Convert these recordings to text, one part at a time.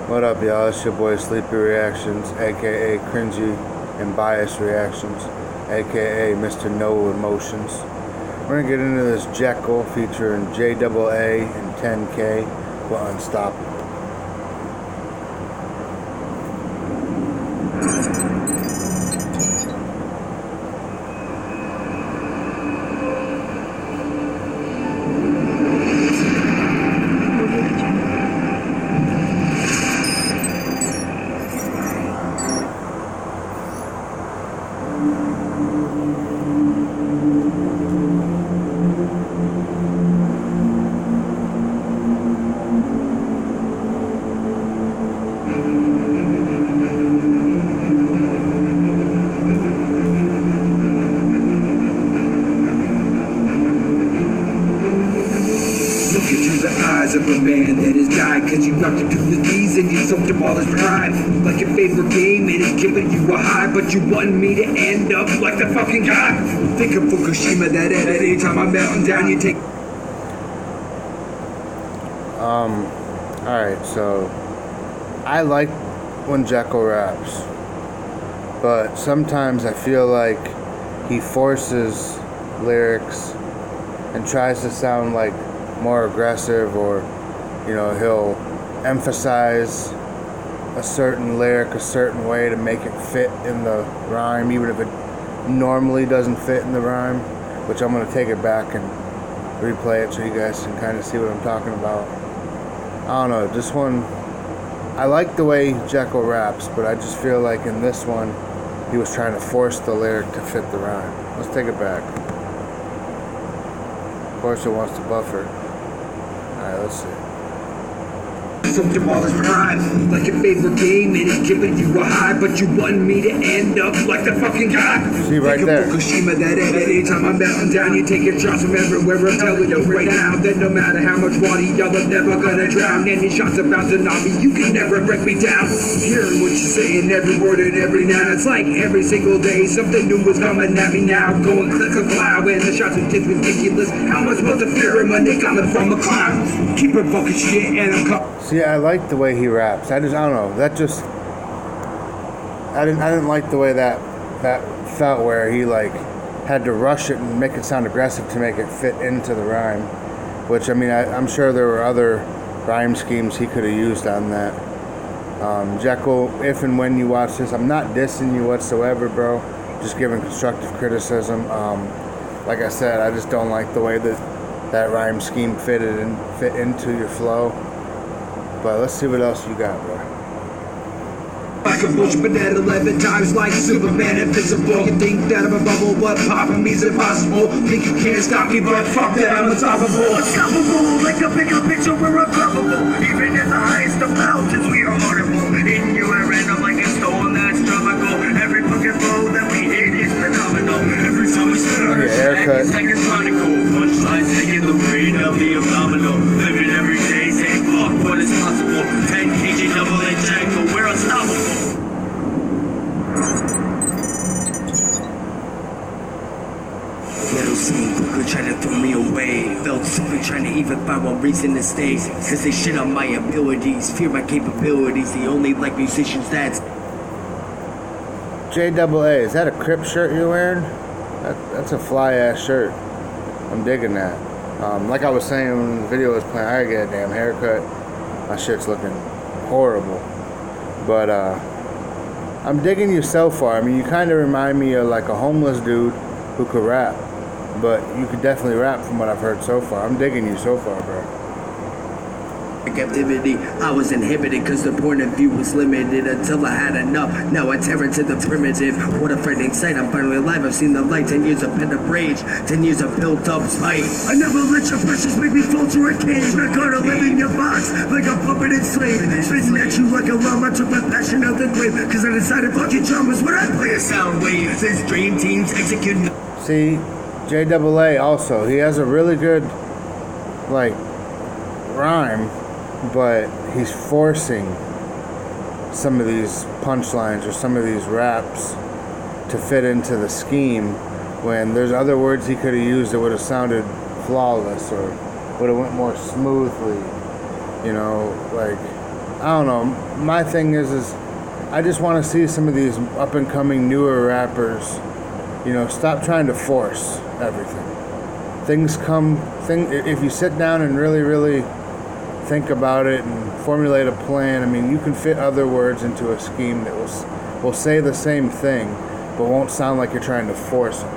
What up, y'all? It's your boy Sleepy Reactions, aka Cringy and Biased Reactions, aka Mr. No Emotions. We're gonna get into this Jekyl featuring JAA and 10K with Unstoppable. Looking through the eyes of a man that has died, cause you knocked him to the knees and you soaked him all his pride. Like your favorite game and it's giving you a high, but you want me to end up like the fucking guy. Think of Fukushima, that at any time I'm melting down, you take. Alright, so I like when Jekyl raps, but sometimes I feel like he forces lyrics and tries to sound like more aggressive, or he'll emphasize a certain lyric a certain way to make it fit in the rhyme, even if it normally doesn't fit in the rhyme, which I'm going to take it back and replay it so you guys can kind of see what I'm talking about. I don't know, this one, I like the way Jekyl raps, but I just feel like in this one he was trying to force the lyric to fit the rhyme. Let's take it back. Of course it wants to buffer. Alright, let's see. Soaked him all his pride. Like your favorite game and it's giving you a high, but you want me to end up like the fucking guy. See right Think there. of Fukushima, that at any time I'm melting down, you taking shots from everywhere. I'm telling you right now that no matter how much water y'all are never gonna drown. Any shots about tsunami, you can never break me down. Hearing what you're saying, every word and every noun, it's like every single day something new is coming at me now. Going click a cloud and the shots are just ridiculous. How am I supposed to fear him when they coming from a cloud? Keep it fucking shit and I'm coming. See, I like the way he raps. I don't know. I didn't like the way that felt, where he like had to rush it and make it sound aggressive to make it fit into the rhyme. Which, I mean, I'm sure there were other rhyme schemes he could have used on that. Jekyl, if and when you watch this, I'm not dissing you whatsoever, bro. Just giving constructive criticism. Like I said, I just don't like the way that rhyme scheme fit into your flow. But let's see what else you got, bro. Like a bush, but at 11 times like Superman invisible. You think that I'm a bubble, but popping me's impossible. Think you can't stop me, but fuck that, I'm unstoppable. Unstoppable, like a bigger picture, we're unstoppable. Even at the highest of mountains, we are audible. In you I random like a storm that's tropical. Every fucking flow that we hit is phenomenal. Every time we start, it's like a chronicle. Punchlines taking the brain of the abdominal. Living every day, saying fuck what is possible. 10 kg double and Jekyl, we're unstoppable. Little scene, quicker trying to throw me away. Felt stupid trying to even find one reason to stay. Cause they shit on my abilities, fear my capabilities. The only like musicians that's JAA, is that a Crip shirt you're wearing? That's a fly ass shirt. I'm digging that. Like I was saying when the video was playing, I gotta get a damn haircut. My shit's looking horrible. But I'm digging you so far. I mean, you kind of remind me of like a homeless dude who could rap. But you could definitely rap from what I've heard so far. I'm digging you so far, bro. captivity. I was inhibited cause the point of view was limited until I had enough. Now I tear into the primitive. What a frightening sight, I'm finally alive. I've seen the light, 10 years of pent up rage, 10 years of built up spite. I never let your precious make me fall to a cage. Not gonna live in your box like a puppet enslaved. Spitting at you like a llama, took my passion out the grave. Cause I decided fucking dramas when I play a sound wave. Since dream teams executing. See, JAA also, he has a really good like rhyme, but he's forcing some of these punchlines or some of these raps to fit into the scheme, when there's other words he could have used that would have sounded flawless or would have went more smoothly. You know, like I don't know. My thing is I just want to see some of these up and coming newer rappers, stop trying to force everything. If you sit down and really, really think about it and formulate a plan, I mean, you can fit other words into a scheme that will say the same thing, but won't sound like you're trying to force it.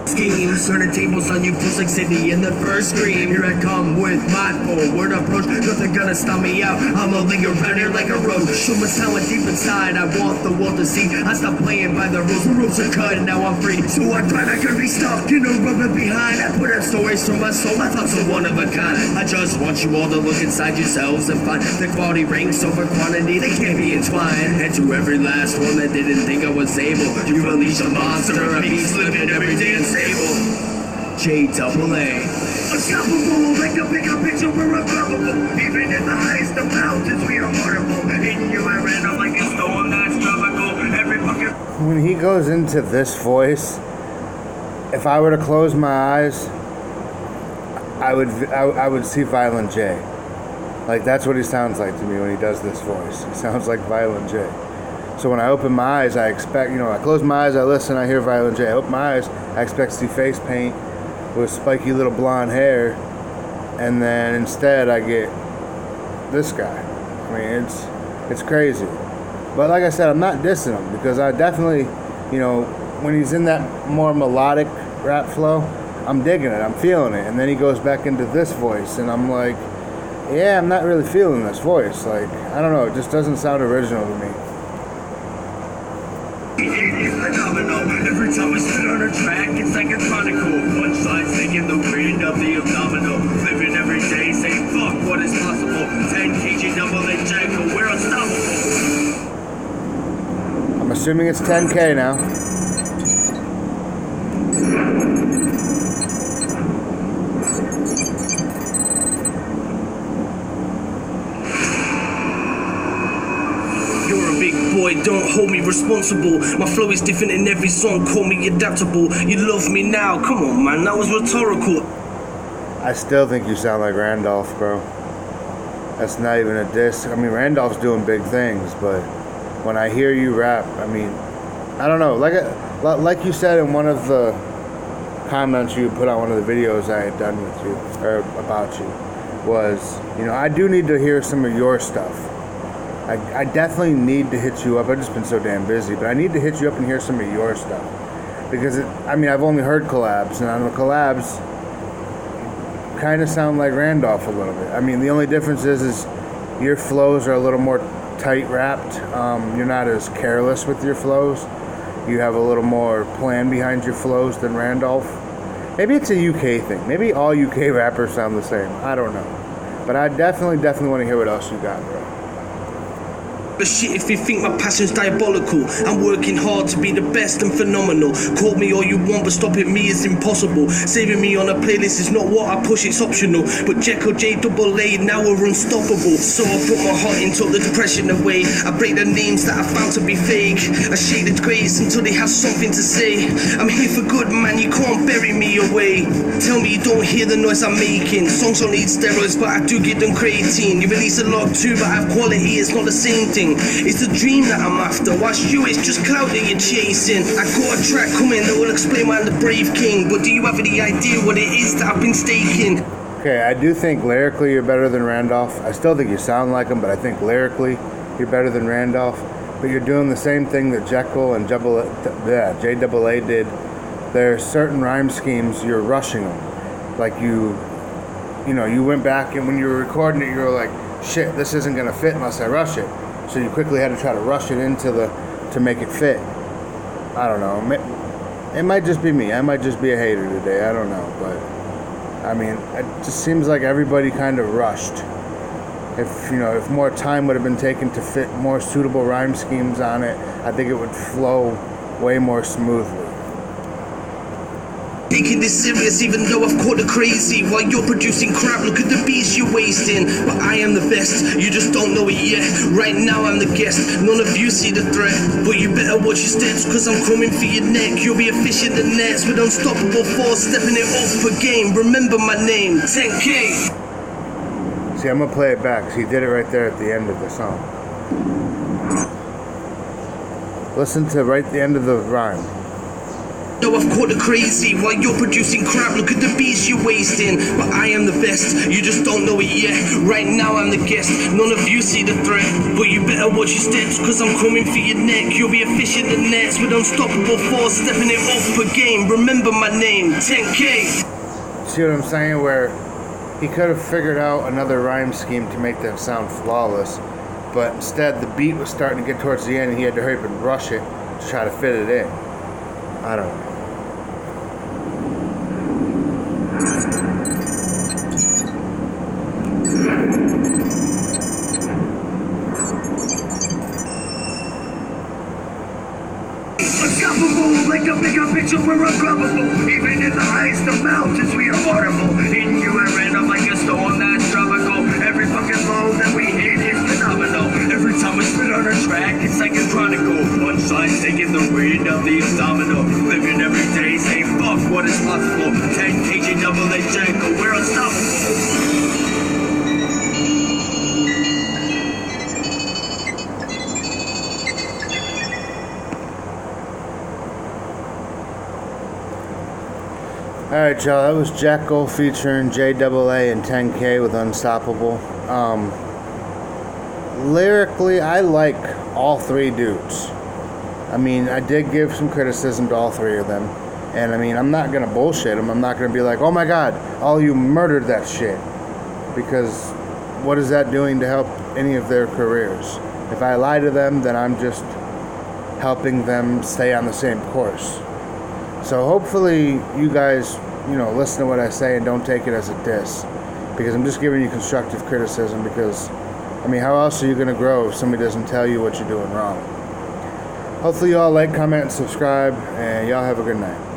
Schemes, turning tables on you, feels like Sydney in the first scream. Here I come with my forward approach, nothing gonna stop me out. I'ma linger around here like a road. Show my talent deep inside, I want the world to see. I stopped playing by the rules are cut, and now I'm free. So I thought I could be stuck, rubbing behind. I put out stories from my soul, I thought so one of a kind. I just want you all to look inside yourselves and find the quality ranks over quantity, they can't be entwined. And to every last one that didn't think I was able, you unleash a monster, a beast living every day unstable. J-double-A. Unstoppable, like a bigger picture, we're unstoppable. Even in the highest of mountains, we are horrible. In you, I ran out like a storm that's tropical. Every fucking... When he goes into this voice, if I were to close my eyes, I would see Violent J. Like, that's what he sounds like to me when he does this voice. He sounds like Violent J. So when I open my eyes, I expect, I close my eyes, I listen, I hear Violent J. I open my eyes, I expect to see face paint with spiky little blonde hair, and then instead I get this guy. I mean, it's crazy. But like I said, I'm not dissing him, because I definitely, when he's in that more melodic rap flow, I'm digging it, I'm feeling it. And then he goes back into this voice, and I'm like, yeah, I'm not really feeling this voice. Like, I don't know, it just doesn't sound original to me. Phenomenal. Every time I spit on a track, it's like a chronicle. Punchlines taking the wind of the abdominal. Living every day, saying fuck what is possible. 10 kg double and Jekyl, we're unstoppable. I'm assuming it's 10K now. Boy, don't hold me responsible. My flow is different in every song, call me adaptable. You love me now, come on man, that was rhetorical. I still think you sound like Randolph, bro. That's not even a diss. I mean, Randolph's doing big things, but when I hear you rap, I mean, I don't know. Like you said in one of the comments you put on one of the videos I had done with you, or about you, was, I do need to hear some of your stuff. I definitely need to hit you up. I've just been so damn busy, but I need to hit you up and hear some of your stuff. Because, I've only heard collabs, and on the collabs, kind of sound like Randolph a little bit. I mean, the only difference is your flows are a little more tight wrapped. You're not as careless with your flows. You have a little more plan behind your flows than Randolph. Maybe it's a UK thing. Maybe all UK rappers sound the same. I don't know. But I definitely want to hear what else you got, bro. But shit, if you think my passion's diabolical, I'm working hard to be the best and phenomenal. Call me all you want, but stopping me is impossible. Saving me on a playlist is not what I push, it's optional. But Jekyl, J-double-A, now we're unstoppable. So I put my heart in, took the depression away. I break the names that I found to be fake. I shake the grace until they have something to say. I'm here for good, man, you can't bury me away. Tell me you don't hear the noise I'm making. Songs don't need steroids, but I do give them creatine. You release a lot too, but I have quality, it's not the same thing. It's the dream that I'm after, whilst you, it's just cloud that you're chasing. I got a track coming that will explain why I'm the brave king. But do you have any idea what it is that I've been staking? Okay, I do think lyrically you're better than Randolph. I still think you sound like him, but I think lyrically you're better than Randolph. But you're doing the same thing that Jekyl and J-double-A did. There are certain rhyme schemes, you're rushing them. Like you went back, and when you were recording it, you were like, shit, this isn't gonna fit unless I rush it. So you quickly had to try to rush it to make it fit. I don't know. It might just be me. I might just be a hater today. I don't know. But, it just seems like everybody kind of rushed. If more time would have been taken to fit more suitable rhyme schemes on it, I think it would flow way more smoothly. Taking this serious even though I've caught the crazy. While you're producing crap, look at the beats you're wasting. But I am the best, you just don't know it yet. Right now I'm the guest, none of you see the threat. But you better watch your steps, cause I'm coming for your neck. You'll be a fish in the nets with unstoppable force, stepping it up per game. Remember my name, 10K. See, I'm gonna play it back because he did it right there at the end of the song. Listen to right the end of the rhyme. Yo, I've caught the crazy while you're producing crap. Look at the beats you're wasting. But I am the best, you just don't know it yet. Right now I'm the guest, none of you see the threat. But you better watch your steps, cause I'm coming for your neck. You'll be a fish in the nets with unstoppable force, stepping it up per game. Remember my name, 10K. See what I'm saying? Where he could have figured out another rhyme scheme to make that sound flawless, but instead the beat was starting to get towards the end and he had to hurry up and rush it to try to fit it in. I don't know. Unstoppable, like a bigger picture, we're ungrabbable. Even in the highest of mountains, we are audible. In you and random like a storm that's tropical. Every fucking flow that we hit is phenomenal. Every time we spit on a track, it's like a chronicle. One side's taking the wind of the abdominal. Living every day, say fuck what is possible. 10 kg double A Jekyl, we're unstoppable. Alright, y'all, that was Jekyl featuring JAA and 10K with Unstoppable. Lyrically, I like all three dudes. I mean, I did give some criticism to all three of them. And I mean, I'm not going to bullshit them. I'm not going to be like, oh my god, all you murdered that shit. Because what is that doing to help any of their careers? If I lie to them, then I'm just helping them stay on the same course. So hopefully you guys, listen to what I say and don't take it as a diss. Because I'm just giving you constructive criticism because, I mean, how else are you going to grow if somebody doesn't tell you what you're doing wrong? Hopefully you all like, comment, and subscribe, and y'all have a good night.